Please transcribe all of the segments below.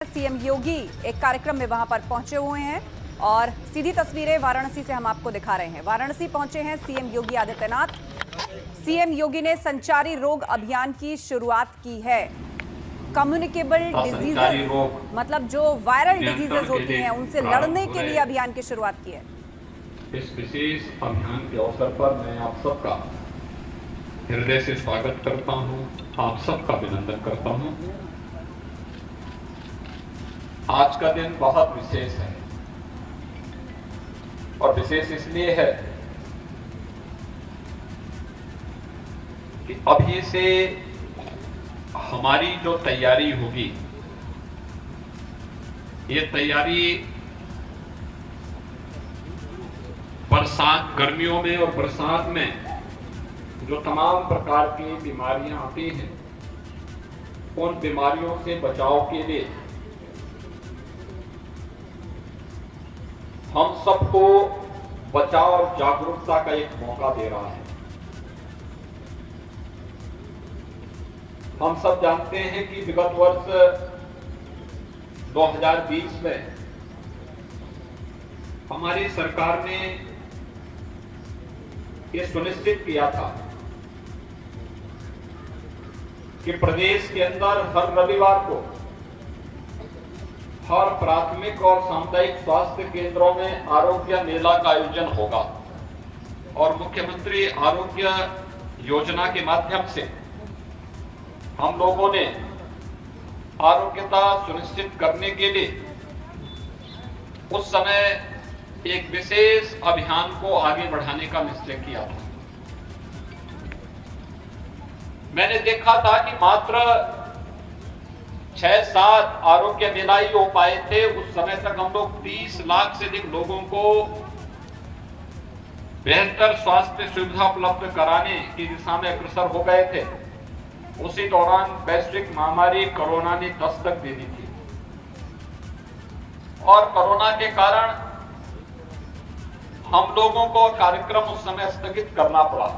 CM योगी एक कार्यक्रम में वहां पर पहुंचे हुए हैं और सीधी तस्वीरें वाराणसी से हम आपको दिखा रहे हैं। वाराणसी पहुंचे हैं सीएम योगी आदित्यनाथ। सीएम योगी ने संचारी रोग अभियान की शुरुआत की है। कम्युनिकेबल डिजीजेस मतलब जो वायरल डिजीजेस होती हैं उनसे लड़ने के लिए अभियान की शुरुआत की है। इस विशेष अभियान के अवसर पर मैं आप सबका हृदय से स्वागत करता हूं, आप सबका अभिनंदन करता हूं। आज का दिन बहुत विशेष है और विशेष इसलिए है कि अभी से हमारी जो तैयारी होगी, ये तैयारी बरसात, गर्मियों में और बरसात में जो तमाम प्रकार की बीमारियां आती हैं, उन बीमारियों से बचाव के लिए हम सबको बचाव और जागरूकता का एक मौका दे रहा है। हम सब जानते हैं कि विगत वर्ष 2020 में हमारी सरकार ने ये सुनिश्चित किया था कि प्रदेश के अंदर हर रविवार को हर प्राथमिक और सामुदायिक स्वास्थ्य केंद्रों में आरोग्य मेला का आयोजन होगा और मुख्यमंत्री आरोग्य योजना के माध्यम से हम लोगों ने आरोग्यता सुनिश्चित करने के लिए उस समय एक विशेष अभियान को आगे बढ़ाने का निश्चय किया था। मैंने देखा था कि मात्र 6-7 आरोग्य मेला ही हो पाए थे। उस समय तक हम लोग 30 लाख से अधिक लोगों को बेहतर स्वास्थ्य सुविधा उपलब्ध कराने की दिशा में अग्रसर हो गए थे। उसी दौरान वैश्विक महामारी कोरोना ने दस्तक दे दी थी और कोरोना के कारण हम लोगों को कार्यक्रम उस समय स्थगित करना पड़ा।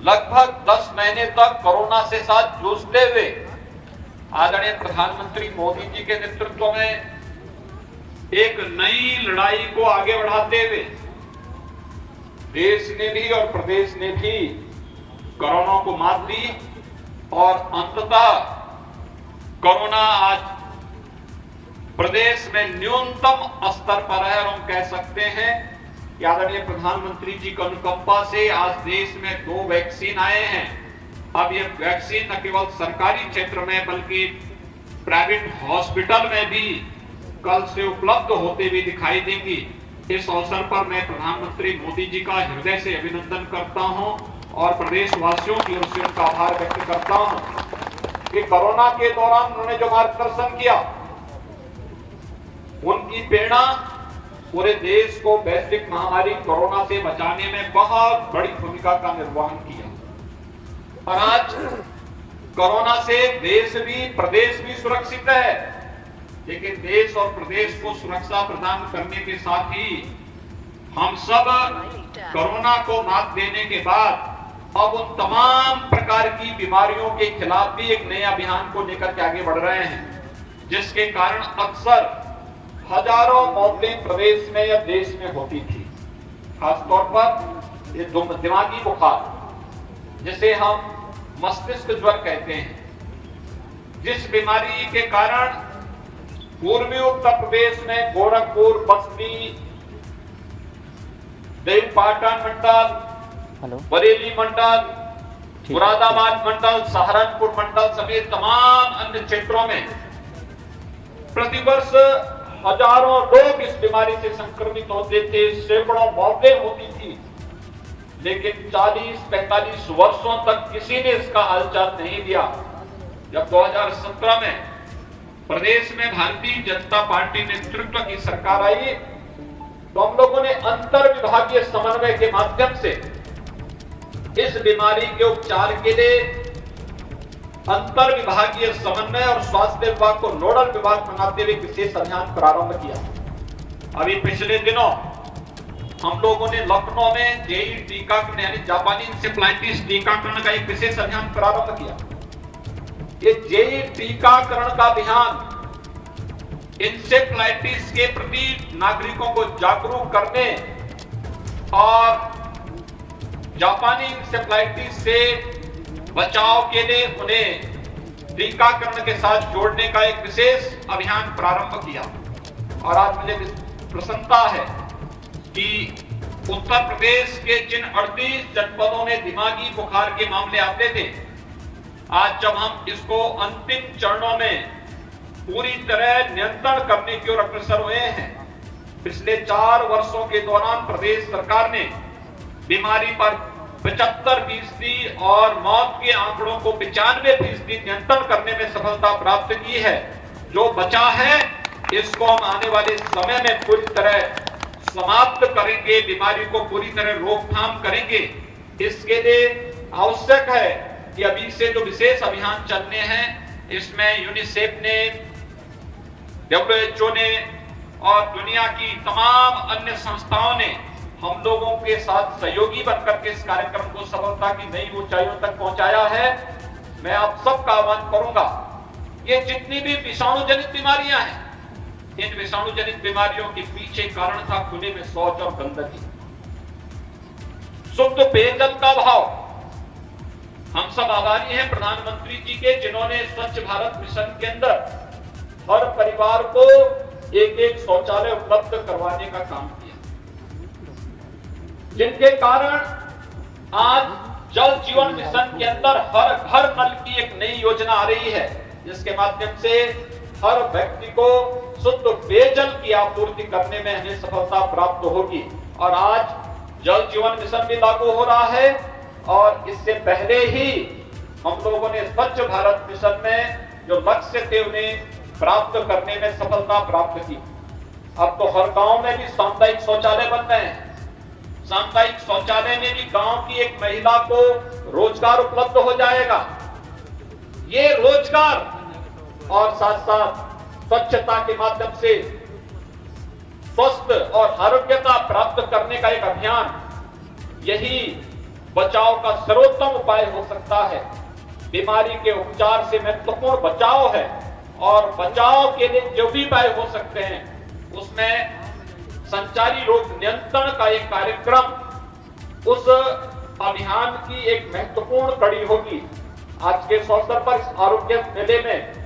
लगभग 10 महीने तक कोरोना से साथ जूझते हुए आदरणीय प्रधानमंत्री मोदी जी के नेतृत्व में एक नई लड़ाई को आगे बढ़ाते हुए देश ने भी और प्रदेश ने भी कोरोना को मात दी और अंततः कोरोना आज प्रदेश में न्यूनतम स्तर पर है और हम कह सकते हैं कि आदरणीय प्रधानमंत्री जी की अनुकंपा से आज देश में 2 वैक्सीन आए हैं। अब ये वैक्सीन न केवल सरकारी क्षेत्र में बल्कि प्राइवेट हॉस्पिटल में भी कल से उपलब्ध होते हुए दिखाई देंगी। इस अवसर पर मैं प्रधानमंत्री मोदी जी का हृदय से अभिनंदन करता हूं और प्रदेशवासियों की ओर से उनका आभार व्यक्त करता हूं कि कोरोना के दौरान उन्होंने जो मार्गदर्शन किया, उनकी प्रेरणा पूरे देश को वैश्विक महामारी कोरोना से बचाने में बहुत बड़ी भूमिका का निर्वहन किया और आज कोरोना से देश भी प्रदेश भी सुरक्षित है। लेकिन देश और प्रदेश को सुरक्षा प्रदान करने के साथ ही हम सब कोरोना को मात देने के बाद अब उन तमाम प्रकार की बीमारियों के खिलाफ भी एक नए अभियान को लेकर के आगे बढ़ रहे हैं, जिसके कारण अक्सर हजारों मौतें प्रदेश में या देश में होती थी। खासतौर पर ये दिमागी बुखार, जिसे हम मस्तिष्क ज्वर कहते हैं, जिस बीमारी के कारण पूर्वी उत्तर प्रदेश में गोरखपुर, बस्ती, देवपाटन मंडल, बरेली मंडल, मुरादाबाद मंडल, सहारनपुर मंडल समेत तमाम अन्य क्षेत्रों में प्रतिवर्ष हजारों लोग इस बीमारी से संक्रमित होते थे, सैकड़ों मौतें होती थी। लेकिन 40-45 वर्षों तक किसी ने इसका हालचाल नहीं दिया। जब 2017 में प्रदेश में भारतीय जनता पार्टी नेतृत्व की सरकार आई तो हम लोगों ने अंतर विभागीय समन्वय के माध्यम से इस बीमारी के उपचार के लिए अंतर विभागीय समन्वय और स्वास्थ्य विभाग को नोडल विभाग बनाते हुए विशेष अभियान प्रारंभ किया। अभी पिछले दिनों हम लोगों ने लखनऊ में जेई टीकाकरण यानी जापानी इंसेफ्लाइटिस टीकाकरण का एक विशेष अभियान प्रारंभ किया। ये जेई टीकाकरण का अभियान इंसेफ्लाइटिस के प्रति नागरिकों को जागरूक करने और जापानी इंसेफ्लाइटिस से बचाव के लिए उन्हें टीकाकरण के साथ जोड़ने का एक विशेष अभियान प्रारंभ किया। और आज मुझे प्रसन्नता है कि उत्तर प्रदेश के जिन 38 जनपदों में दिमागी बुखार के मामले आते थे, आज जब हम इसको अंतिम चरणों में पूरी तरह नियंत्रण करने की ओर अग्रसर हुए हैं। पिछले 4 वर्षों के दौरान प्रदेश सरकार ने बीमारी पर 75% और मौत के आंकड़ों को 95% नियंत्रण करने में सफलता प्राप्त की है। जो बचा है इसको हम आने वाले समय में पूरी तरह समाप्त करेंगे, बीमारी को पूरी तरह रोकथाम करेंगे। इसके लिए आवश्यक है कि अभी से जो विशेष अभियान चलने हैं, इसमें यूनिसेफ ने, WHO ने और दुनिया की तमाम अन्य संस्थाओं ने हम लोगों के साथ सहयोगी बनकर के इस कार्यक्रम को सफलता की नई ऊंचाइयों तक पहुंचाया है। मैं आप सबका आह्वान करूंगा, ये जितनी भी विषाणु जनित बीमारियां हैं, इन विषाणु जनित बीमारियों के पीछे कारण था खुले में शौच और गंदगी, शुद्ध पेयजल का अभाव। हम सब आभारी हैं प्रधानमंत्री जी के, जिन्होंने स्वच्छ भारत मिशन के अंदर हर परिवार को एक शौचालय उपलब्ध करवाने का काम किया, जिनके कारण आज जल जीवन मिशन के अंदर हर घर नल की एक नई योजना आ रही है, जिसके माध्यम से हर व्यक्ति को शुद्ध पेयजल की आपूर्ति करने में हमें सफलता प्राप्त होगी। और आज जल जीवन मिशन भी लागू हो रहा है और इससे पहले ही हम लोगों ने स्वच्छ भारत मिशन में जो लक्ष्य थे उन्हें प्राप्त करने में सफलता प्राप्त की। अब तो हर गांव में भी सामुदायिक शौचालय बन रहे हैं। सामुदायिक शौचालय में भी गांव की एक महिला को रोजगार उपलब्ध हो जाएगा। ये रोजगार और साथ साथ स्वच्छता के माध्यम से स्वस्थ और आरोग्यता प्राप्त करने का एक अभियान, यही बचाव का सर्वोत्तम उपाय हो सकता है। बीमारी के उपचार से महत्वपूर्ण बचाव है और बचाव के लिए जो भी उपाय हो सकते हैं उसमें संचारी रोग नियंत्रण का एक कार्यक्रम उस अभियान की एक महत्वपूर्ण कड़ी होगी। आज के इस अवसर पर इस आरोग्य मेले में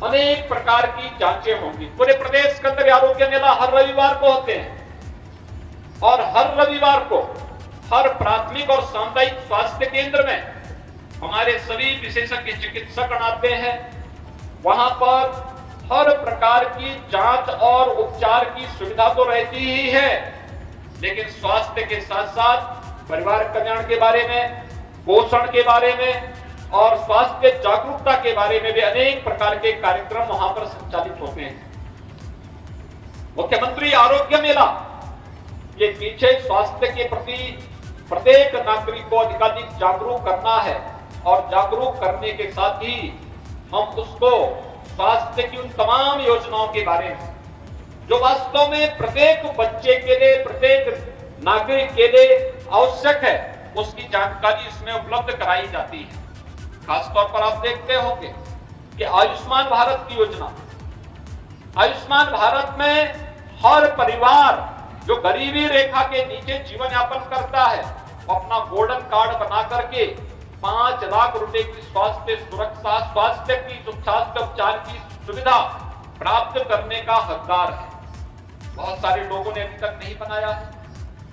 अनेक प्रकार की जांचें होंगी। पूरे प्रदेश के अंदर आरोग्य मेला हर रविवार को होते हैं और हर रविवार को हर प्राथमिक और सामुदायिक स्वास्थ्य केंद्र में हमारे सभी विशेषज्ञ चिकित्सक आते हैं। वहां पर हर प्रकार की जांच और उपचार की सुविधा तो रहती ही है, लेकिन स्वास्थ्य के साथ साथ परिवार कल्याण के बारे में, पोषण के बारे में और स्वास्थ्य जागरूकता के बारे में भी अनेक प्रकार के कार्यक्रम वहां पर संचालित होते हैं। मुख्यमंत्री आरोग्य मेला के पीछे स्वास्थ्य के प्रति प्रत्येक नागरिक को अधिकाधिक जागरूक करना है और जागरूक करने के साथ ही हम उसको स्वास्थ्य की उन तमाम योजनाओं के बारे में जो वास्तव में प्रत्येक बच्चे के लिए, प्रत्येक नागरिक के लिए आवश्यक है, उसकी जानकारी इसमें उपलब्ध कराई जाती है। खासतौर पर आप देखते होंगे कि आयुष्मान भारत की योजना, आयुष्मान भारत में हर परिवार जो गरीबी रेखा के नीचे जीवन यापन करता है, वो अपना गोल्डन कार्ड बना करके 5 लाख रुपए की स्वास्थ्य सुरक्षा, स्वास्थ्य की स्वास्थ्य उपचार की सुविधा प्राप्त करने का हकदार है। बहुत सारे लोगों ने अभी तक नहीं बनाया है।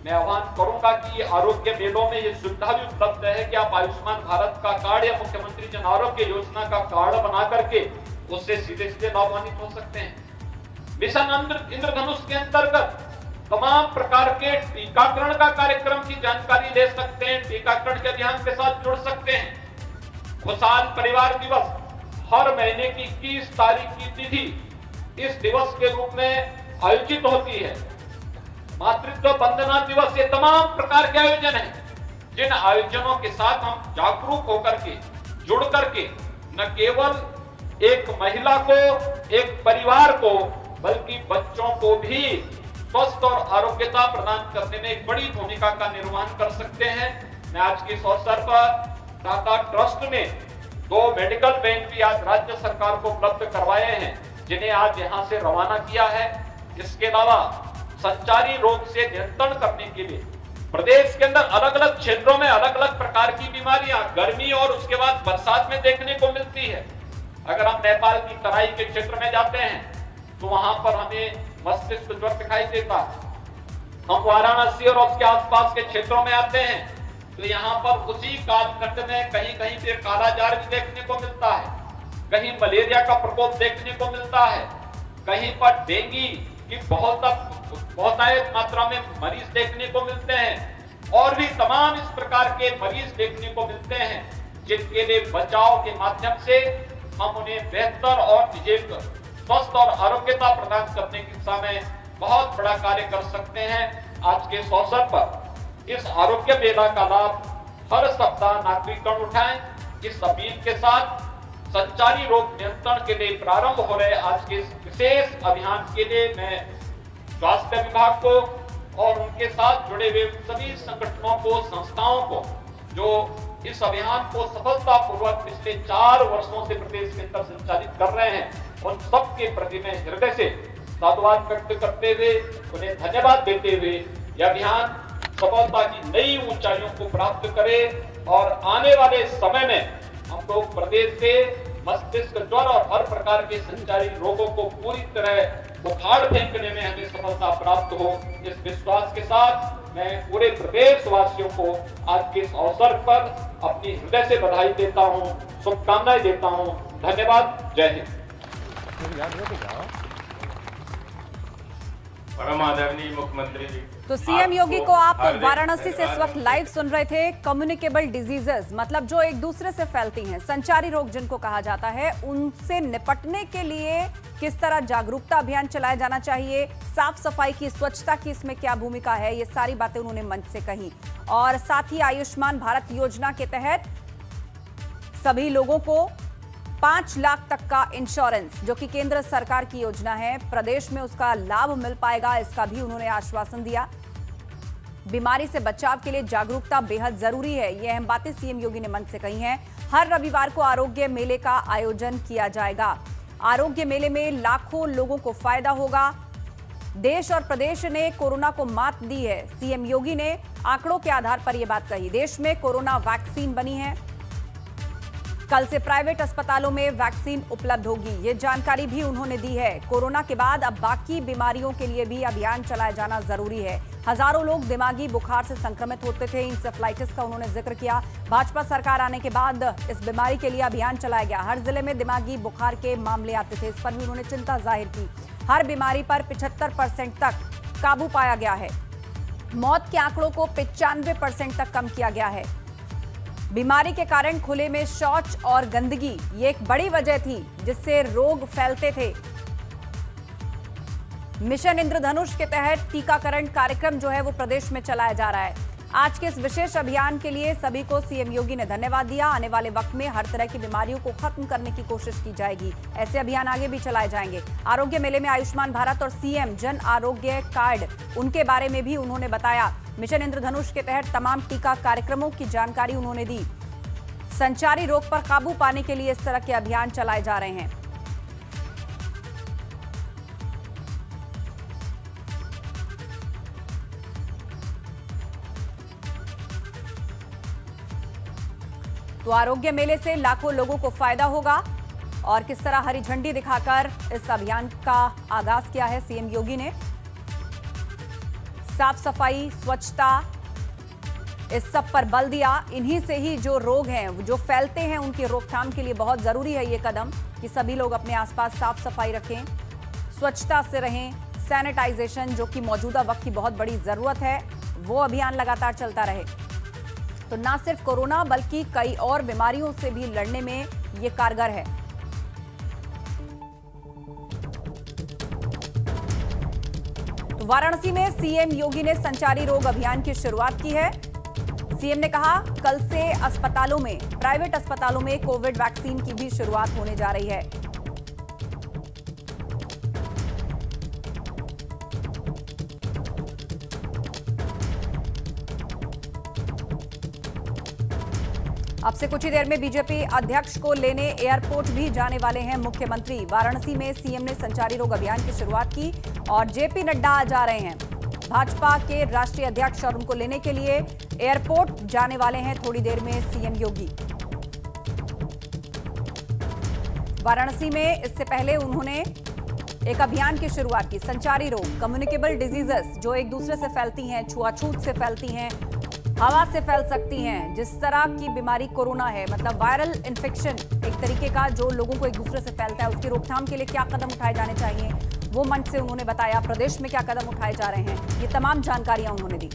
मैं आह्वान करूंगा कि आरोग्य मेलों में ये सुविधा भी उपलब्ध है कि आप आयुष्मान भारत का कार्ड या मुख्यमंत्री जन आरोग्य योजना का कार्ड बना करके उससे सीधे सीधे लाभान्वित हो सकते हैं। मिशन इंद्रधनुष के अंतर्गत तमाम प्रकार के टीकाकरण का कार्यक्रम की जानकारी ले सकते हैं, टीकाकरण के अभियान के साथ जुड़ सकते हैं। खुशहाल परिवार दिवस हर महीने की 21 तारीख की तिथि इस दिवस के रूप में आयोजित होती है। मातृत्व वंदना दिवस, ये तमाम प्रकार के आयोजन हैं जिन आयोजनों के साथ हम जागरूक होकर के, जुड़ करके न केवल एक महिला को, एक परिवार को, बल्कि बच्चों को भी स्वस्थ और आरोग्यता प्रदान करने में एक बड़ी भूमिका का निर्वहन कर सकते हैं। मैं आज के इस अवसर पर टाटा ट्रस्ट ने 2 मेडिकल वैन भी आज राज्य सरकार को उपलब्ध करवाए हैं, जिन्हें आज यहां से रवाना किया है। इसके अलावा संचारी रोग से नियंत्रण करने के लिए प्रदेश के अंदर अलग अलग क्षेत्रों में अलग अलग प्रकार की बीमारियां गर्मी और उसके बाद बरसात में देखने को मिलती है। अगर हम नेपाल की तराई के क्षेत्र में जाते हैं तो वहां पर हमें मस्तिष्क ज्वर दिखाई देता है। हम वाराणसी और उसके आसपास के क्षेत्रों में आते हैं तो यहाँ पर उसी कालखंड में कहीं कहीं पे कालाजार भी देखने को मिलता है, कहीं मलेरिया का प्रकोप देखने को मिलता है, कहीं पर डेंगू की बहुतायत मात्रा में मरीज देखने को मिलते हैं और भी तमाम इस प्रकार के मरीज देखने को मिलते हैं, जिनके लिए बचाव के माध्यम से हम उन्हें बेहतर और स्वस्थ और आरोग्यता प्रदान करने की दिशा में बहुत बड़ा कार्य कर सकते हैं। आज के इस अवसर पर इस आरोग्य मेला का लाभ हर सप्ताह नागरिकगण उठाएं। इस अपील के साथ संचारी रोग नियंत्रण के लिए प्रारंभ हो रहे आज के इस विशेष अभियान के लिए मैं स्वास्थ्य विभाग को और उनके साथ जुड़े हुए सभी संगठनों को, संस्थाओं को जो इस अभियान को सफलतापूर्वक पिछले 4 वर्षों से प्रदेश के अंदर संचालित कर रहे हैं, उन सबके प्रति मैं हृदय से साधुवाद व्यक्त करते हुए उन्हें धन्यवाद देते हुए यह अभियान सफलता की नई ऊंचाइयों को प्राप्त करे और आने वाले समय में हम लोग प्रदेश से मस्तिष्क ज्वर और हर प्रकार के संचारी रोगों को पूरी तरह उखाड़ फेंकने में हमें सफलता प्राप्त हो। इस विश्वास के साथ मैं पूरे प्रदेशवासियों को आज के इस अवसर पर अपनी हृदय से बधाई देता हूं, शुभकामनाएं देता हूं। धन्यवाद। जय हिंद। परम आदरणीय मुख्यमंत्री जी, तो सीएम योगी को आप वाराणसी से इस वक्त लाइव सुन रहे थे। कम्युनिकेबल डिजीजेस मतलब जो एक दूसरे से फैलती हैं, संचारी रोग जिनको कहा जाता है, उनसे निपटने के लिए किस तरह जागरूकता अभियान चलाया जाना चाहिए, साफ सफाई की, स्वच्छता की इसमें क्या भूमिका है, ये सारी बातें उन्होंने मंच से कही। और साथ ही आयुष्मान भारत योजना के तहत सभी लोगों को 5 लाख तक का इंश्योरेंस, जो कि केंद्र सरकार की योजना है, प्रदेश में उसका लाभ मिल पाएगा, इसका भी उन्होंने आश्वासन दिया। बीमारी से बचाव के लिए जागरूकता बेहद जरूरी है, ये अहम बातें सीएम योगी ने मंच से कही हैं। हर रविवार को आरोग्य मेले का आयोजन किया जाएगा। आरोग्य मेले में लाखों लोगों को फायदा होगा। देश और प्रदेश ने कोरोना को मात दी है। सीएम योगी ने आंकड़ों के आधार पर यह बात कही। देश में कोरोना वैक्सीन बनी है। कल से प्राइवेट अस्पतालों में वैक्सीन उपलब्ध होगी, ये जानकारी भी उन्होंने दी है। कोरोना के बाद अब बाकी बीमारियों के लिए भी अभियान चलाया जाना जरूरी है। हजारों लोग दिमागी बुखार से संक्रमित होते थे, इंसेफ्लाइटिस का उन्होंने जिक्र किया। भाजपा सरकार आने के बाद इस बीमारी के लिए अभियान चलाया गया। हर जिले में दिमागी बुखार के मामले आते थे, इस पर भी उन्होंने चिंता जाहिर की। हर बीमारी पर 75% तक काबू पाया गया है। मौत के आंकड़ों को 95% तक कम किया गया है। बीमारी के कारण खुले में शौच और गंदगी ये एक बड़ी वजह थी जिससे रोग फैलते थे। मिशन इंद्रधनुष के तहत टीकाकरण कार्यक्रम जो है वो प्रदेश में चलाया जा रहा है। आज के इस विशेष अभियान के लिए सभी को सीएम योगी ने धन्यवाद दिया। आने वाले वक्त में हर तरह की बीमारियों को खत्म करने की कोशिश की जाएगी। ऐसे अभियान आगे भी चलाए जाएंगे। आरोग्य मेले में आयुष्मान भारत और सीएम जन आरोग्य कार्ड, उनके बारे में भी उन्होंने बताया। मिशन इंद्रधनुष के तहत तमाम टीका कार्यक्रमों की जानकारी उन्होंने दी। संचारी रोग पर काबू पाने के लिए इस तरह के अभियान चलाए जा रहे हैं। तो आरोग्य मेले से लाखों लोगों को फायदा होगा और किस तरह हरी झंडी दिखाकर इस अभियान का आगाज किया है सीएम योगी ने। साफ सफाई, स्वच्छता, इस सब पर बल दिया। इन्हीं से ही जो रोग हैं, जो फैलते हैं, उनकी रोकथाम के लिए बहुत जरूरी है ये कदम कि सभी लोग अपने आसपास साफ सफाई रखें, स्वच्छता से रहें। सैनिटाइजेशन जो कि मौजूदा वक्त की बहुत बड़ी जरूरत है, वो अभियान लगातार चलता रहे। तो ना सिर्फ कोरोना बल्कि कई और बीमारियों से भी लड़ने में ये कारगर है। तो वाराणसी में सीएम योगी ने संचारी रोग अभियान की शुरुआत की है। सीएम ने कहा कल से अस्पतालों में, प्राइवेट अस्पतालों में कोविड वैक्सीन की भी शुरुआत होने जा रही है। अब से कुछ ही देर में बीजेपी अध्यक्ष को लेने एयरपोर्ट भी जाने वाले हैं मुख्यमंत्री। वाराणसी में सीएम ने संचारी रोग अभियान की शुरुआत की और जेपी नड्डा आ जा रहे हैं। भाजपा के राष्ट्रीय अध्यक्ष और उनको लेने के लिए एयरपोर्ट जाने वाले हैं थोड़ी देर में सीएम योगी। वाराणसी में इससे पहले उन्होंने एक अभियान की शुरुआत की। संचारी रोग, कम्युनिकेबल डिजीजेस जो एक दूसरे से फैलती हैं, छुआछूत से फैलती हैं, हवा से फैल सकती हैं। जिस तरह की बीमारी कोरोना है, मतलब वायरल इन्फेक्शन एक तरीके का जो लोगों को एक दूसरे से फैलता है, उसकी रोकथाम के लिए क्या कदम उठाए जाने चाहिए, वो मंच से उन्होंने बताया। प्रदेश में क्या कदम उठाए जा रहे हैं, ये तमाम जानकारियां उन्होंने दी।